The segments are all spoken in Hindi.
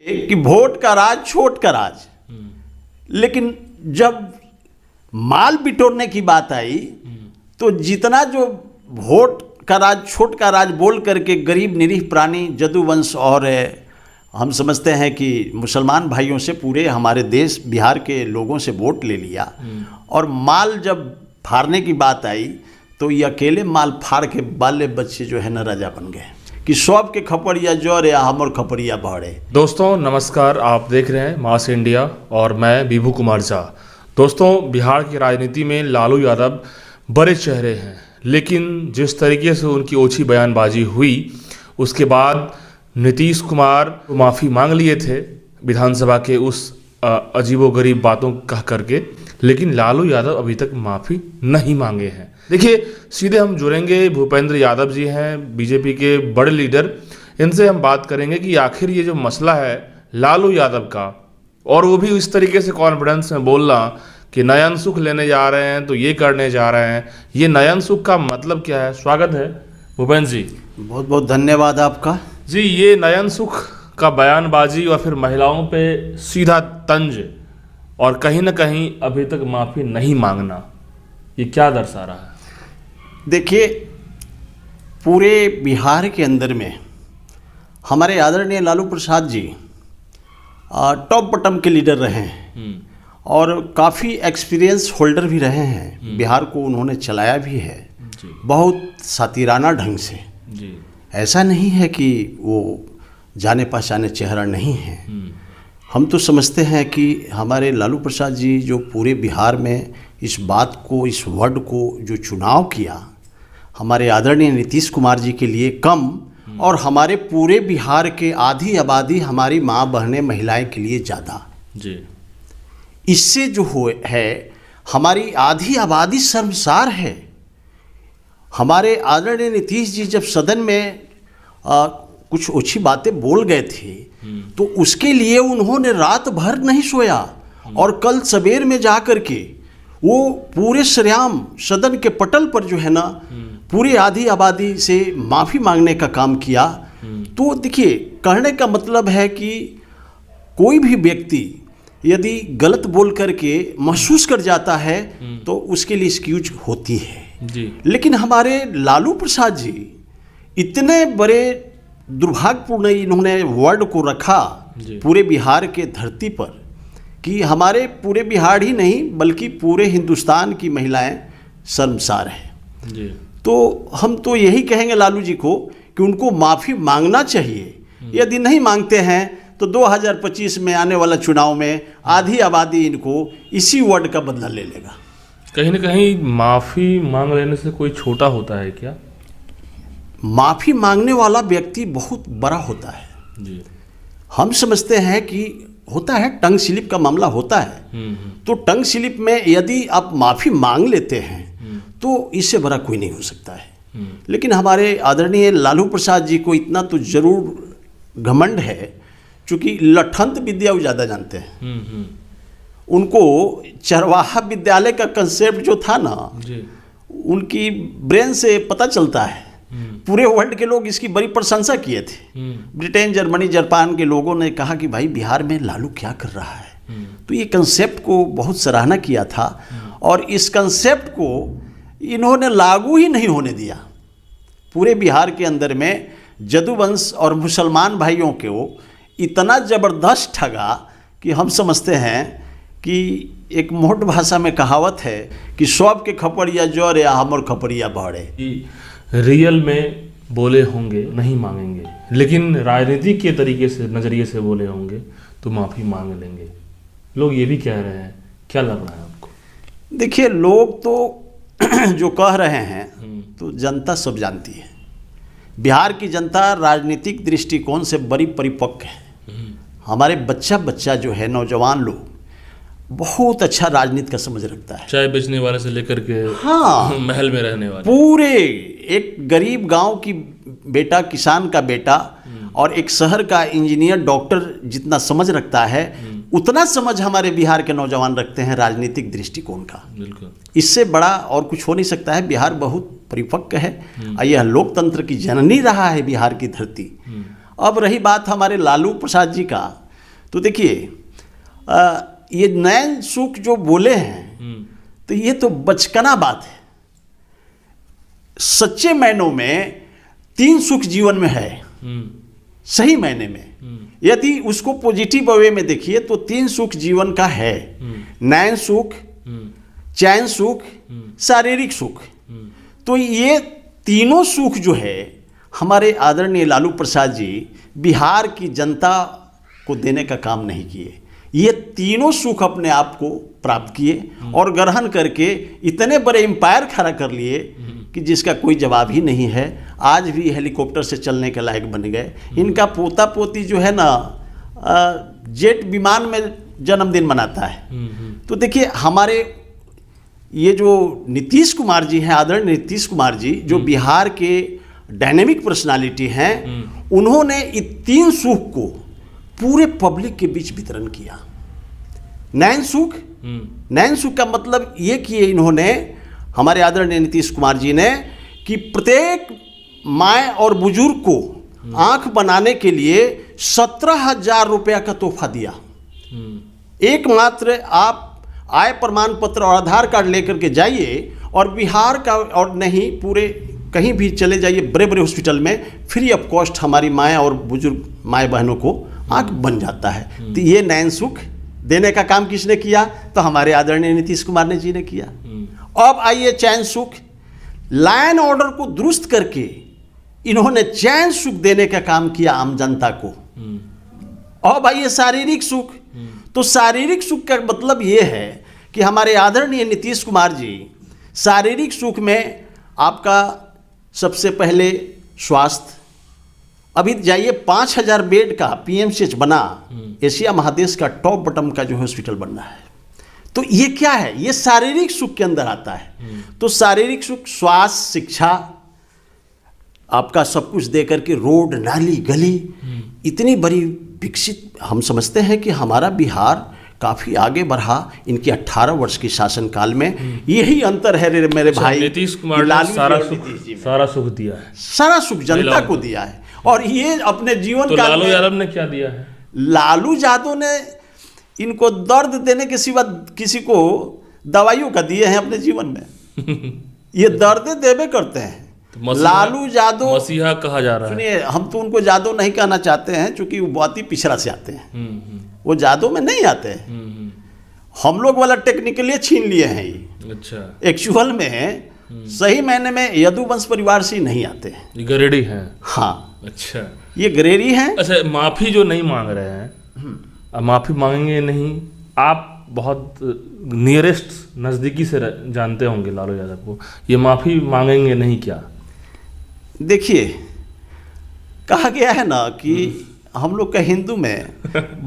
कि वोट का राज छोट का राज, लेकिन जब माल बिटोरने की बात आई तो जितना जो वोट का राज छोट का राज बोल करके गरीब निरीह प्राणी जदुवंश और हम समझते हैं कि मुसलमान भाइयों से पूरे हमारे देश बिहार के लोगों से वोट ले लिया, और माल जब फाड़ने की बात आई तो ये अकेले माल फाड़ के बाले बच्चे जो है न राजा बन गए कि सब के खपड़िया जोर या हमर खपड़िया बढ़े। दोस्तों नमस्कार, आप देख रहे हैं मास इंडिया और मैं विभू कुमार झा। दोस्तों, बिहार की राजनीति में लालू यादव बड़े चेहरे हैं, लेकिन जिस तरीके से उनकी ओछी बयानबाजी हुई उसके बाद नीतीश कुमार माफ़ी मांग लिए थे विधानसभा के उस अजीबोगरीब बातों कह करके, लेकिन लालू यादव अभी तक माफ़ी नहीं मांगे हैं। देखिए, सीधे हम जुड़ेंगे, भूपेंद्र यादव जी हैं बीजेपी के बड़े लीडर, इनसे हम बात करेंगे कि आखिर ये जो मसला है लालू यादव का, और वो भी इस तरीके से कॉन्फिडेंस में बोलना कि नयन सुख लेने जा रहे हैं तो ये करने जा रहे हैं, ये नयन सुख का मतलब क्या है? स्वागत है भूपेंद्र जी। बहुत बहुत धन्यवाद आपका जी। ये नयन सुख का बयानबाजी और फिर महिलाओं पे सीधा तंज और कहीं ना कहीं अभी तक माफ़ी नहीं मांगना, ये क्या दर्शा रहा है? देखिए, पूरे बिहार के अंदर में हमारे आदरणीय लालू प्रसाद जी टॉप बटम के लीडर रहे हैं और काफ़ी एक्सपीरियंस होल्डर भी रहे हैं। बिहार को उन्होंने चलाया भी है बहुत सातिराना ढंग से। ऐसा नहीं है कि वो जाने पहचाने चेहरा नहीं है। हम तो समझते हैं कि हमारे लालू प्रसाद जी जो पूरे बिहार में इस बात को, इस वर्ड को जो चुनाव किया हमारे आदरणीय नीतीश कुमार जी के लिए कम, और हमारे पूरे बिहार के आधी आबादी हमारी माँ बहनें महिलाएं के लिए ज़्यादा जी। इससे जो है हमारी आधी आबादी शर्मसार है। हमारे आदरणीय नीतीश जी जब सदन में कुछ ओछी बातें बोल गए थे तो उसके लिए उन्होंने रात भर नहीं सोया, और कल सवेर में जा कर के वो पूरे सरेआम सदन के पटल पर जो है ना पूरी आधी आबादी से माफ़ी मांगने का काम किया। तो देखिए, कहने का मतलब है कि कोई भी व्यक्ति यदि गलत बोल करके महसूस कर जाता है तो उसके लिए एक्सक्यूज होती है जी। लेकिन हमारे लालू प्रसाद जी इतने बड़े दुर्भाग्यपूर्ण इन्होंने वर्ड को रखा पूरे बिहार के धरती पर कि हमारे पूरे बिहार ही नहीं बल्कि पूरे हिंदुस्तान की महिलाएं शर्मसार हैं जी। तो हम तो यही कहेंगे लालू जी को कि उनको माफ़ी मांगना चाहिए। यदि नहीं मांगते हैं तो 2025 में आने वाला चुनाव में आधी आबादी इनको इसी वर्ड का बदला ले लेगा। कहीं ना कहीं माफ़ी मांग लेने से कोई छोटा होता है क्या? माफ़ी मांगने वाला व्यक्ति बहुत बड़ा होता है जी। हम समझते हैं कि होता है, टंग स्लिप का मामला होता है। तो टंग स्लिप में यदि आप माफ़ी मांग लेते हैं तो इससे बड़ा कोई नहीं हो सकता है। लेकिन हमारे आदरणीय लालू प्रसाद जी को इतना तो जरूर घमंड है, चूँकि लठंत विद्या वो ज़्यादा जानते हैं। उनको चरवाहा विद्यालय का कंसेप्ट जो था ना जी, उनकी ब्रेन से पता चलता है। पूरे वर्ल्ड के लोग इसकी बड़ी प्रशंसा किए थे। ब्रिटेन, जर्मनी, जापान के लोगों ने कहा कि भाई बिहार में लालू क्या कर रहा है। तो ये कंसेप्ट को बहुत सराहना किया था, और इस कंसेप्ट को इन्होंने लागू ही नहीं होने दिया। पूरे बिहार के अंदर में जदुवंश और मुसलमान भाइयों को इतना ज़बरदस्त ठगा कि हम समझते हैं कि एक मोट भाषा में कहावत है कि सब के खपड़िया जोर या हमर खपड़िया बढ़े। रियल में बोले होंगे, नहीं मांगेंगे, लेकिन राजनीति के तरीके से, नज़रिए से बोले होंगे तो माफ़ी मांग लेंगे। लोग ये भी कह रहे हैं, क्या लग रहा है आपको? देखिए, लोग तो जो कह रहे हैं तो जनता सब जानती है। बिहार की जनता राजनीतिक दृष्टिकोण से बड़ी परिपक्व है। हमारे बच्चा जो है, नौजवान लोग बहुत अच्छा राजनीति का समझ रखता है। चाय बेचने वाले से लेकर के हाँ महल में रहने वाले, पूरे एक गरीब गांव की बेटा, किसान का बेटा, और एक शहर का इंजीनियर, डॉक्टर जितना समझ रखता है उतना समझ हमारे बिहार के नौजवान रखते हैं राजनीतिक दृष्टिकोण का। बिल्कुल, इससे बड़ा और कुछ हो नहीं सकता है। बिहार बहुत परिपक्व है, यह लोकतंत्र की जननी रहा है बिहार की धरती। अब रही बात हमारे लालू प्रसाद जी का, तो देखिए ये नैन सुख जो बोले हैं तो ये तो बचकाना बात है। सच्चे मायनों में 3 सुख जीवन में है, सही मायने में यदि उसको पॉजिटिव वे में देखिए तो 3 सुख जीवन का है। नैन सुख, चैन सुख, शारीरिक सुख। तो ये तीनों सुख जो है हमारे आदरणीय लालू प्रसाद जी बिहार की जनता को देने का काम नहीं किए। ये तीनों सुख अपने आप को प्राप्त किए और ग्रहण करके इतने बड़े एम्पायर खड़ा कर लिए कि जिसका कोई जवाब ही नहीं है। आज भी हेलीकॉप्टर से चलने के लायक बन गए। इनका पोता पोती जो है ना जेट विमान में जन्मदिन मनाता है। तो देखिए हमारे ये जो नीतीश कुमार जी हैं, आदरणीय नीतीश कुमार जी जो बिहार के डायनेमिक पर्सनालिटी हैं, उन्होंने इन 3 सुख को पूरे पब्लिक के बीच वितरण किया। नैन सुख का मतलब ये किए इन्होंने, हमारे आदरणीय नीतीश कुमार जी ने, कि प्रत्येक माँ और बुजुर्ग को आंख बनाने के लिए 17,000 रुपया का तोहफा दिया। एकमात्र आप आय प्रमाण पत्र और आधार कार्ड लेकर के जाइए और बिहार का और नहीं पूरे कहीं भी चले जाइए बड़े बड़े हॉस्पिटल में फ्री ऑफ कॉस्ट हमारी माएँ और बुजुर्ग माएँ बहनों को आंख बन जाता है। तो ये नैन सुख देने का काम किसने किया? तो हमारे आदरणीय नीतीश कुमार ने जी ने किया। अब आइए चैन सुख, लाइन ऑर्डर को दुरुस्त करके इन्होंने चैन सुख देने का काम किया आम जनता को। अब आइए शारीरिक सुख, तो शारीरिक सुख का मतलब ये है कि हमारे आदरणीय नीतीश कुमार जी शारीरिक सुख में आपका सबसे पहले स्वास्थ्य, अभी जाइए 5,000 बेड का पीएमसीएच बना, एशिया महादेश का टॉप बटन का जो हॉस्पिटल बनना है। तो ये क्या है? ये शारीरिक सुख के अंदर आता है। तो शारीरिक सुख, स्वास्थ्य, शिक्षा, आपका सब कुछ दे करके रोड नाली गली इतनी बड़ी विकसित, हम समझते हैं कि हमारा बिहार काफ़ी आगे बढ़ा इनके 18 वर्ष के शासनकाल में। यही अंतर है मेरे भाई, नीतीश कुमार ने सारा सुख दिया है, सारा सुख जनता को दिया है। और ये अपने जीवन तो लालू यादव ने क्या दिया है? लालू यादव ने इनको दर्द देने के सिवा किसी को दवाइयों का दिए हैं अपने जीवन में। ये दर्द देवे करते हैं। तो लालू यादव मसीहा कहा जा रहा है। सुनिए, हम तो उनको यादव नहीं कहना चाहते हैं क्योंकि वो बहुत ही पिछड़ा से आते हैं। वो यादव में नहीं आते हैं। हम लोग वाला टेक्निकली छीन लिए हैं ये। अच्छा, एक्चुअल में सही मायने में यदुवंश परिवार से नहीं आते हैं। ये गरेडी हैं। हाँ, अच्छा, ये गरेरी हैं। अच्छा, माफी जो नहीं मांग रहे हैं, अब माफी मांगेंगे नहीं। आप बहुत नियरेस्ट नज़दीकी से जानते होंगे लालू यादव को, ये माफी मांगेंगे नहीं क्या? देखिए, कहा गया है ना कि हम लोग का हिंदू में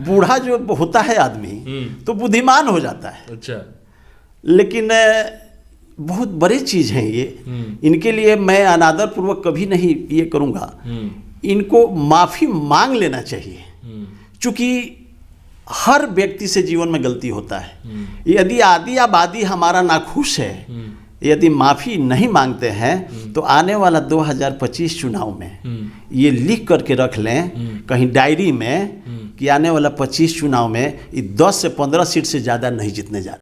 बूढ़ा जो होता है आदमी तो बुद्धिमान हो जाता है। अच्छा, लेकिन बहुत बड़ी चीज़ है ये। इनके लिए मैं अनादर पूर्वक कभी नहीं ये करूँगा। इनको माफ़ी मांग लेना चाहिए, क्योंकि हर व्यक्ति से जीवन में गलती होता है। यदि आदि आबादी हमारा नाखुश है, यदि माफ़ी नहीं मांगते हैं तो आने वाला 2025 चुनाव में ये लिख करके रख लें कहीं डायरी में कि आने वाला 25 चुनाव में 10 से 15 सीट से ज़्यादा नहीं जीतने जा रहे।